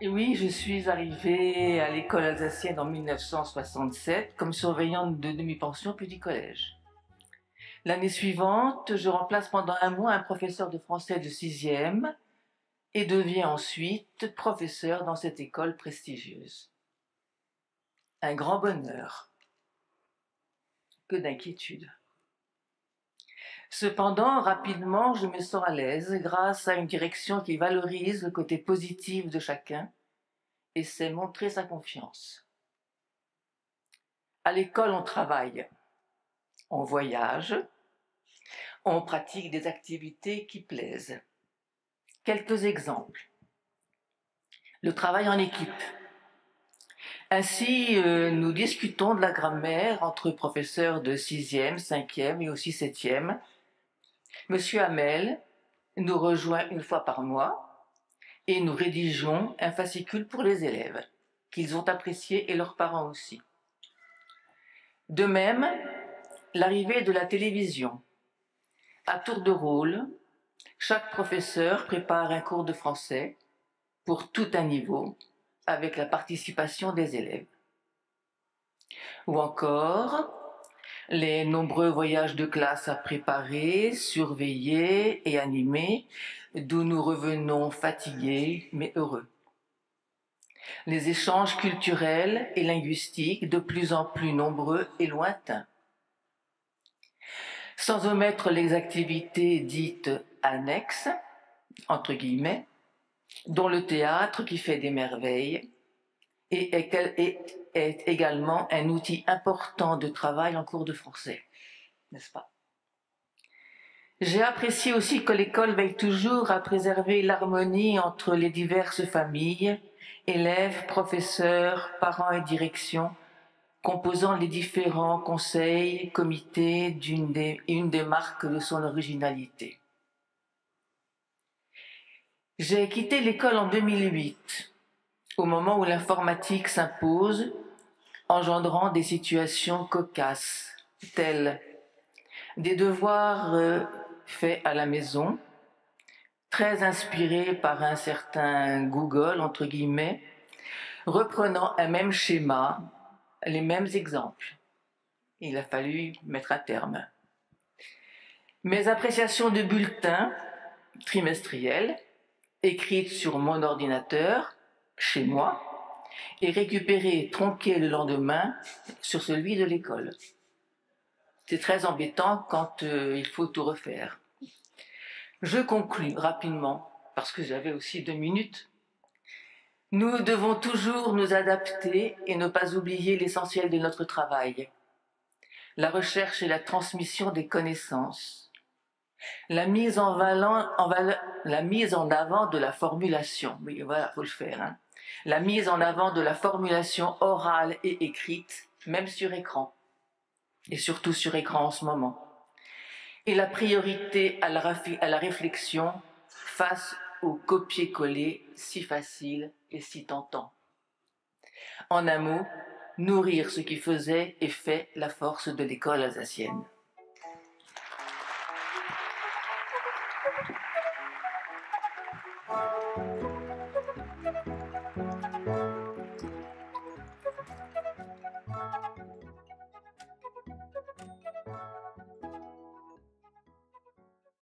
Et oui, je suis arrivée à l'école alsacienne en 1967 comme surveillante de demi-pension puis du collège. L'année suivante, je remplace pendant un mois un professeur de français de 6e et deviens ensuite professeur dans cette école prestigieuse. Un grand bonheur, que d'inquiétude. Cependant, rapidement, je me sens à l'aise grâce à une direction qui valorise le côté positif de chacun et sait montrer sa confiance. À l'école, on travaille, on voyage, on pratique des activités qui plaisent. Quelques exemples. Le travail en équipe. Ainsi, nous discutons de la grammaire entre professeurs de 6e, 5e et aussi 7e. Monsieur Hamel nous rejoint une fois par mois et nous rédigeons un fascicule pour les élèves, qu'ils ont apprécié et leurs parents aussi. De même, l'arrivée de la télévision. À tour de rôle, chaque professeur prépare un cours de français pour tout un niveau avec la participation des élèves. Ou encore, les nombreux voyages de classe à préparer, surveiller et animer, d'où nous revenons fatigués mais heureux. Les échanges culturels et linguistiques de plus en plus nombreux et lointains. Sans omettre les activités dites annexes, entre guillemets, dont le théâtre qui fait des merveilles et est également un outil important de travail en cours de français, n'est-ce pas? J'ai apprécié aussi que l'école veille toujours à préserver l'harmonie entre les diverses familles, élèves, professeurs, parents et direction, composant les différents conseils, comités une des marques de son originalité. J'ai quitté l'école en 2008, au moment où l'informatique s'impose, engendrant des situations cocasses, telles des devoirs faits à la maison, très inspirés par un certain Google, entre guillemets, reprenant un même schéma, les mêmes exemples. Il a fallu mettre un terme. Mes appréciations de bulletins trimestriels, écrites sur mon ordinateur, chez moi, et récupérées et tronquées le lendemain sur celui de l'école. C'est très embêtant quand il faut tout refaire. Je conclus rapidement, parce que j'avais aussi 2 minutes. Nous devons toujours nous adapter et ne pas oublier l'essentiel de notre travail. La recherche et la transmission des connaissances. La mise en avant de la formulation. Oui, voilà, faut le faire. Hein. La mise en avant de la formulation orale et écrite, même sur écran. Et surtout sur écran en ce moment. Et la priorité à la réflexion face au copier-coller si facile et si tentant. En un mot, nourrir ce qui faisait et fait la force de l'école alsacienne.